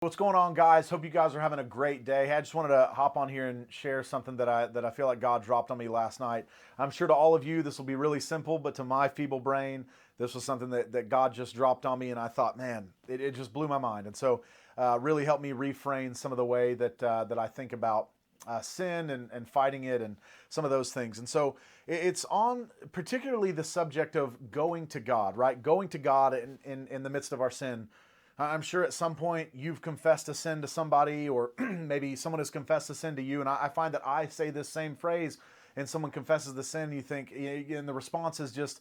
What's going on, guys? Hope you guys are having a great day. Hey, I just wanted to hop on here and share something that I feel like God dropped on me last night. I'm sure to all of you this will be really simple, but to my feeble brain, this was something that God just dropped on me, and I thought, man, it just blew my mind. And so, really helped me reframe some of the way that I think about sin and fighting it and some of those things. And so, it's on particularly the subject of going to God, right? Going to God in the midst of our sin. I'm sure at some point you've confessed a sin to somebody, or maybe someone has confessed a sin to you. And I find that I say this same phrase, and someone confesses the sin, you think, and the response is just,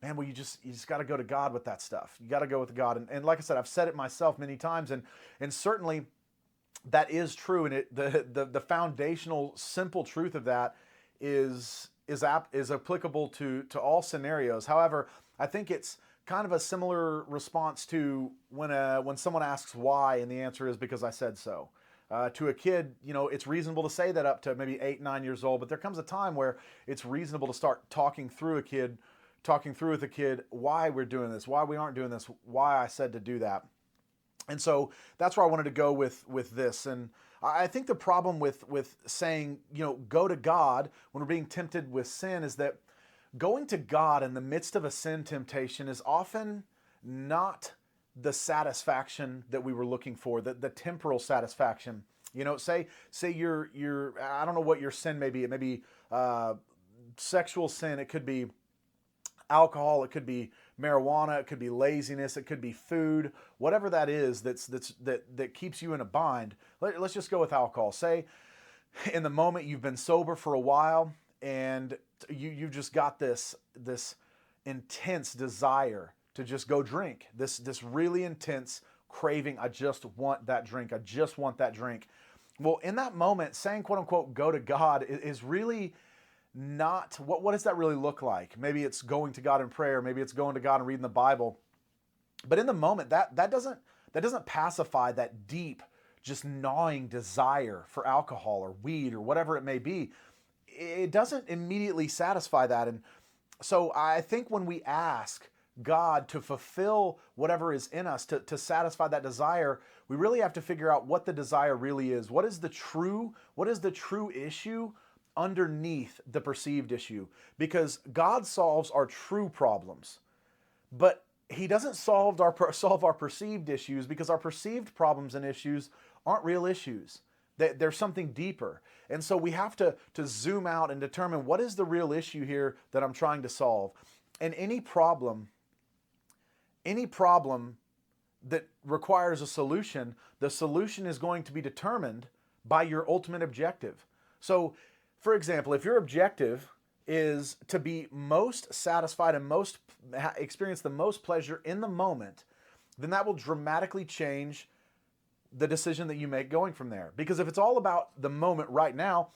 man, well, you just got to go to God with that stuff. You got to go with God. And like I said, I've said it myself many times, and certainly that is true. And the foundational simple truth of that is applicable to all scenarios. However, I think it's kind of a similar response to when someone asks why, and the answer is because I said so. To a kid, it's reasonable to say that up to maybe 8, 9 years old, but there comes a time where it's reasonable to start talking through with a kid why we're doing this, why we aren't doing this, why I said to do that. And so that's where I wanted to go with this. And I think the problem with saying, go to God when we're being tempted with sin is that going to God in the midst of a sin temptation is often not the satisfaction that we were looking for, the temporal satisfaction. Say you're I don't know what your sin may be. It may be sexual sin. It could be alcohol. It could be marijuana. It could be laziness. It could be food. Whatever that is that keeps you in a bind. Let's just go with alcohol. Say in the moment you've been sober for a while, and you've just got this intense desire to just go drink, this really intense craving. I just want that drink. I just want that drink. Well, in that moment, saying quote unquote go to God is really not what does that really look like? Maybe it's going to God in prayer. Maybe it's going to God and reading the Bible. But in the moment, that doesn't pacify that deep, just gnawing desire for alcohol or weed or whatever it may be. It doesn't immediately satisfy that. And so I think when we ask God to fulfill whatever is in us, to satisfy that desire, we really have to figure out what the desire really is. What is the true issue underneath the perceived issue? Because God solves our true problems, but He doesn't solve our perceived issues, because our perceived problems and issues aren't real issues. There's something deeper. And so we have to zoom out and determine what is the real issue here that I'm trying to solve. And any problem that requires a solution, the solution is going to be determined by your ultimate objective. So, for example, if your objective is to be most satisfied and experience the most pleasure in the moment, then that will dramatically change the decision that you make going from there. Because if it's all about the moment right now,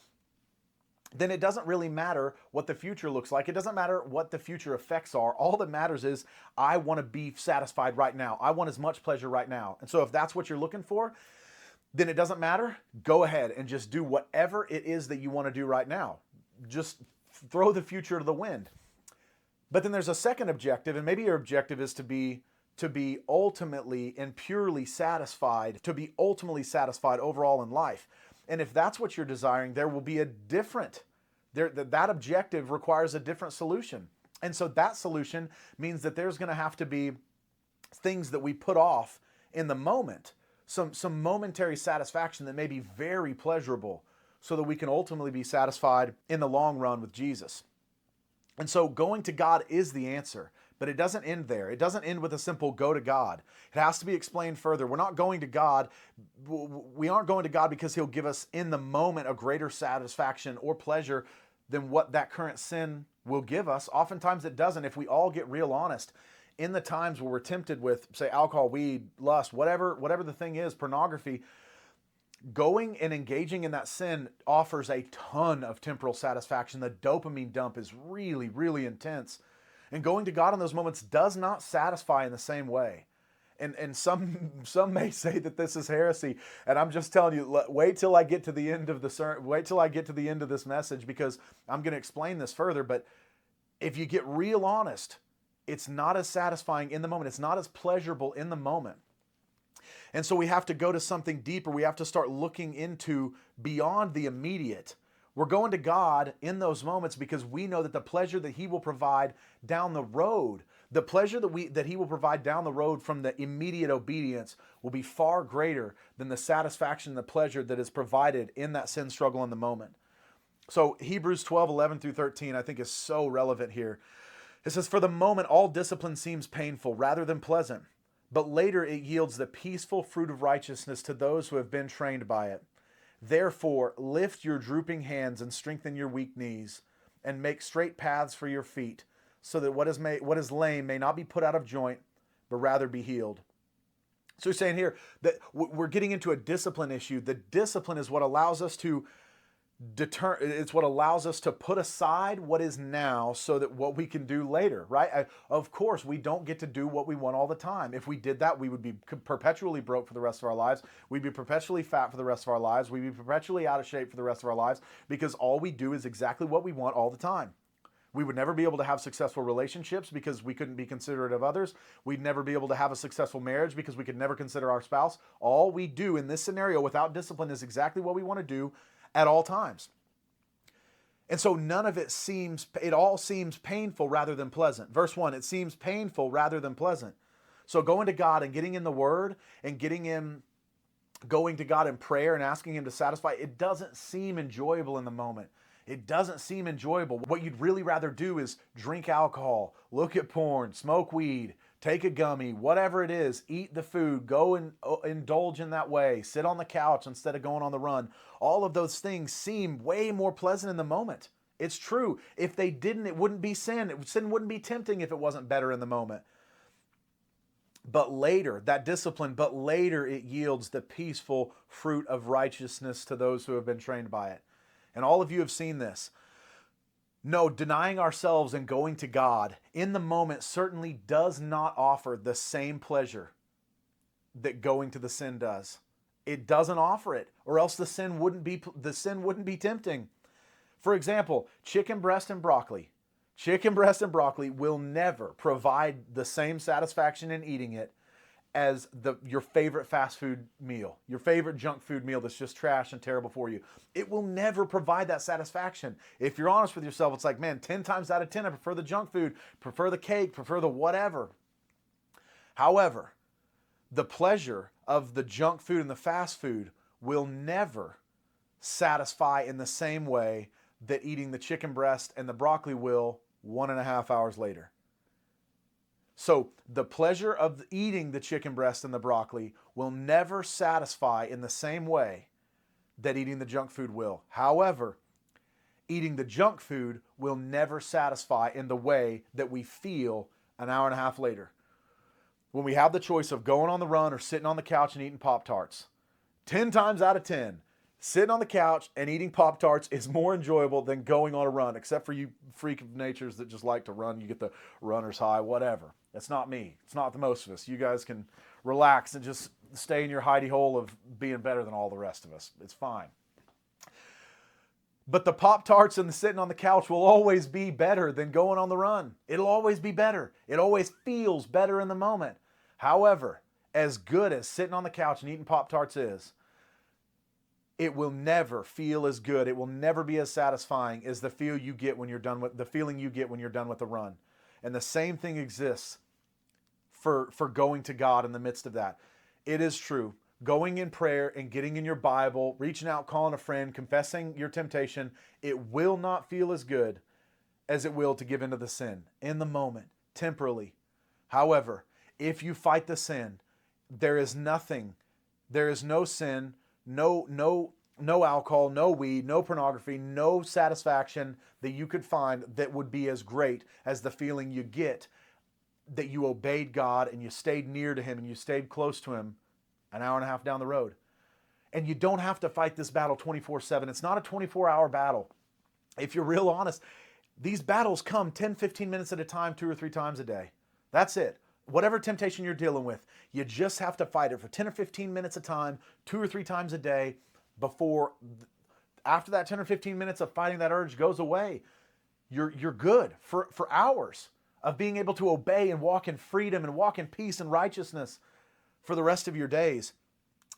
then it doesn't really matter what the future looks like. It doesn't matter what the future effects are. All that matters is I want to be satisfied right now. I want as much pleasure right now. And so if that's what you're looking for, then it doesn't matter. Go ahead and just do whatever it is that you want to do right now. Just throw the future to the wind. But then there's a second objective, and maybe your objective is to be ultimately and purely satisfied, to be ultimately satisfied overall in life. And if that's what you're desiring, there will be that objective requires a different solution. And so that solution means that there's going to have to be things that we put off in the moment, some momentary satisfaction that may be very pleasurable, so that we can ultimately be satisfied in the long run with Jesus. And so going to God is the answer. But it doesn't end there. It doesn't end with a simple go to God. It has to be explained further. We're not going to God. We aren't going to God because He'll give us in the moment a greater satisfaction or pleasure than what that current sin will give us. Oftentimes it doesn't. If we all get real honest, in the times where we're tempted with, say, alcohol, weed, lust, whatever the thing is, pornography, going and engaging in that sin offers a ton of temporal satisfaction. The dopamine dump is really, really intense. And going to God in those moments does not satisfy in the same way. And some may say that this is heresy, and I'm just telling you, wait till I get to the end of this message, because I'm going to explain this further. But if you get real honest, it's not as satisfying in the moment. It's not as pleasurable in the moment. And so we have to go to something deeper. We have to start looking into beyond the immediate. We're going to God in those moments because we know that the pleasure that He will provide down the road, the pleasure that He will provide down the road from the immediate obedience will be far greater than the satisfaction and the pleasure that is provided in that sin struggle in the moment. So Hebrews 12:11-13, I think is so relevant here. It says, "For the moment, all discipline seems painful rather than pleasant, but later it yields the peaceful fruit of righteousness to those who have been trained by it. Therefore, lift your drooping hands and strengthen your weak knees, and make straight paths for your feet, so that what is lame may not be put out of joint, but rather be healed." So he's saying here that we're getting into a discipline issue. The discipline is what allows us to it's what allows us to put aside what is now so that what we can do later, right? Of course, we don't get to do what we want all the time. If we did that, we would be perpetually broke for the rest of our lives. We'd be perpetually fat for the rest of our lives. We'd be perpetually out of shape for the rest of our lives because all we do is exactly what we want all the time. We would never be able to have successful relationships because we couldn't be considerate of others. We'd never be able to have a successful marriage because we could never consider our spouse. All we do in this scenario without discipline is exactly what we want to do at all times. And so none of it all seems painful rather than pleasant. Verse 1, it seems painful rather than pleasant. So going to God and getting in the Word and going to God in prayer and asking Him to satisfy, it doesn't seem enjoyable in the moment. It doesn't seem enjoyable. What you'd really rather do is drink alcohol, look at porn, smoke weed, take a gummy, whatever it is, eat the food, go and indulge in that way, sit on the couch instead of going on the run. All of those things seem way more pleasant in the moment. It's true. If they didn't, it wouldn't be sin. Sin wouldn't be tempting if it wasn't better in the moment. But later, that discipline, but later it yields the peaceful fruit of righteousness to those who have been trained by it. And all of you have seen this. No, denying ourselves and going to God in the moment certainly does not offer the same pleasure that going to the sin does. It doesn't offer it, or else the sin wouldn't be tempting. For example, chicken breast and broccoli. Chicken breast and broccoli will never provide the same satisfaction in eating it as your favorite fast food meal, your favorite junk food meal that's just trash and terrible for you. It will never provide that satisfaction. If you're honest with yourself, it's like, man, 10 times out of 10, I prefer the junk food, prefer the cake, prefer the whatever. However, the pleasure of the junk food and the fast food will never satisfy in the same way that eating the chicken breast and the broccoli will 1.5 hours later. So the pleasure of eating the chicken breast and the broccoli will never satisfy in the same way that eating the junk food will. However, eating the junk food will never satisfy in the way that we feel an hour and a half later. When we have the choice of going on the run or sitting on the couch and eating Pop-Tarts, 10 times out of 10, sitting on the couch and eating Pop-Tarts is more enjoyable than going on a run, except for you freak of natures that just like to run. You get the runner's high, whatever. That's not me. It's not the most of us. You guys can relax and just stay in your hidey hole of being better than all the rest of us. It's fine. But the Pop-Tarts and the sitting on the couch will always be better than going on the run. It'll always be better. It always feels better in the moment. However, as good as sitting on the couch and eating Pop-Tarts is, it will never feel as good. It will never be as satisfying as the feeling you get when you're done with the run. And the same thing exists for going to God in the midst of that. It is true. Going in prayer and getting in your Bible, reaching out, calling a friend, confessing your temptation, it will not feel as good as it will to give into the sin in the moment, temporarily. However, if you fight the sin, there is no sin, no alcohol, no weed, no pornography, no satisfaction that you could find that would be as great as the feeling you get that you obeyed God and you stayed near to Him and you stayed close to Him an hour and a half down the road. And you don't have to fight this battle 24/7. It's not a 24-hour battle. If you're real honest, these battles come 10, 15 minutes at a time, 2 or 3 times a day. That's it. Whatever temptation you're dealing with, you just have to fight it for 10 or 15 minutes a time, 2 or 3 times a day after that 10 or 15 minutes of fighting that urge goes away, you're good for hours of being able to obey and walk in freedom and walk in peace and righteousness for the rest of your days.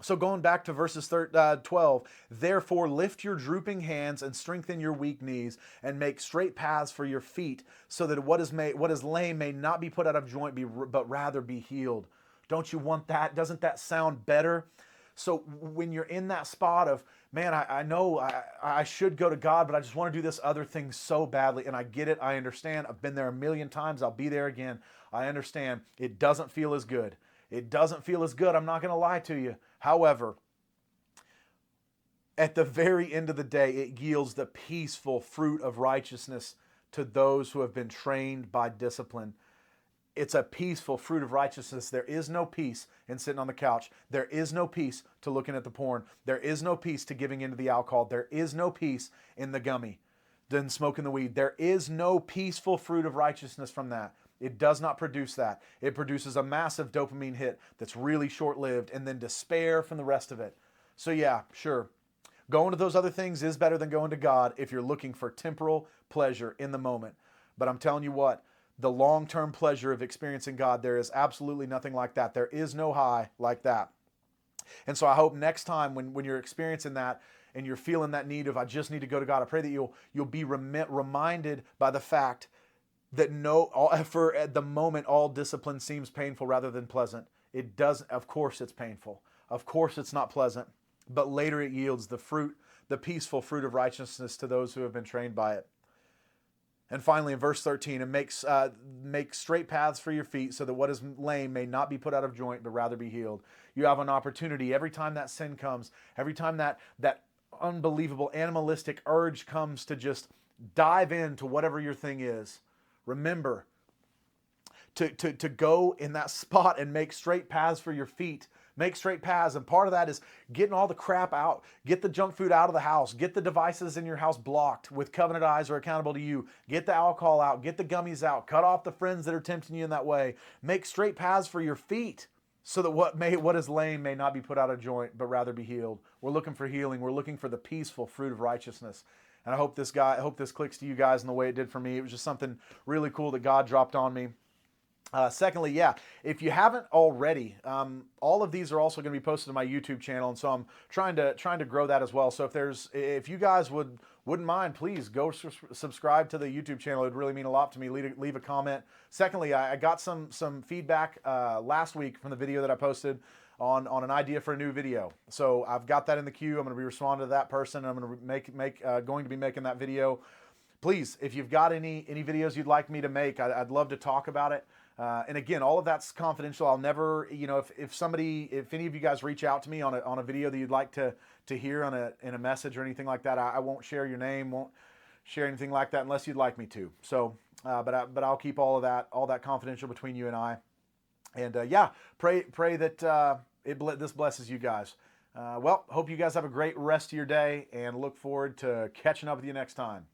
So going back to verses 12, therefore lift your drooping hands and strengthen your weak knees and make straight paths for your feet so that what is lame may not be put out of joint, but rather be healed. Don't you want that? Doesn't that sound better? So when you're in that spot of, man, I know I should go to God, but I just want to do this other thing so badly. And I get it. I understand. I've been there a million times. I'll be there again. I understand. It doesn't feel as good. It doesn't feel as good. I'm not going to lie to you. However, at the very end of the day, it yields the peaceful fruit of righteousness to those who have been trained by discipline. It's a peaceful fruit of righteousness. There is no peace in sitting on the couch. There is no peace to looking at the porn. There is no peace to giving into the alcohol. There is no peace in the gummy, than smoking the weed. There is no peaceful fruit of righteousness from that. It does not produce that. It produces a massive dopamine hit that's really short-lived and then despair from the rest of it. So yeah, sure. Going to those other things is better than going to God if you're looking for temporal pleasure in the moment. But I'm telling you what, the long-term pleasure of experiencing God, there is absolutely nothing like that. There is no high like that. And so I hope next time when you're experiencing that and you're feeling that need of, I just need to go to God, I pray that you'll be reminded by the fact that for at the moment, all discipline seems painful rather than pleasant. It doesn't, of course it's painful. Of course it's not pleasant. But later it yields the fruit, the peaceful fruit of righteousness to those who have been trained by it. And finally, in verse 13, it makes straight paths for your feet so that what is lame may not be put out of joint, but rather be healed. You have an opportunity every time that sin comes, every time that unbelievable animalistic urge comes to just dive into whatever your thing is. Remember to go in that spot and make straight paths for your feet. Make straight paths. And part of that is getting all the crap out. Get the junk food out of the house. Get the devices in your house blocked with covenant eyes or accountable to you. Get the alcohol out. Get the gummies out. Cut off the friends that are tempting you in that way. Make straight paths for your feet so that what is lame may not be put out of joint, but rather be healed. We're looking for healing. We're looking for the peaceful fruit of righteousness. And I hope this clicks to you guys in the way it did for me. It was just something really cool that God dropped on me. Secondly, if you haven't already, all of these are also going to be posted to my YouTube channel, and so I'm trying to grow that as well. So if you guys wouldn't mind, please go subscribe to the YouTube channel. It would really mean a lot to me. Leave a comment. Secondly, I got some feedback last week from the video that I posted on an idea for a new video. So I've got that in the queue. I'm going to be responding to that person. I'm going to be making that video. Please, if you've got any videos you'd like me to make, I'd love to talk about it. And again, all of that's confidential. I'll never, if any of you guys reach out to me on a video that you'd like to hear in a message or anything like that, I won't share your name, won't share anything like that unless you'd like me to. So, but I'll keep all that confidential between you and I. And pray that this blesses you guys. Hope you guys have a great rest of your day, and look forward to catching up with you next time.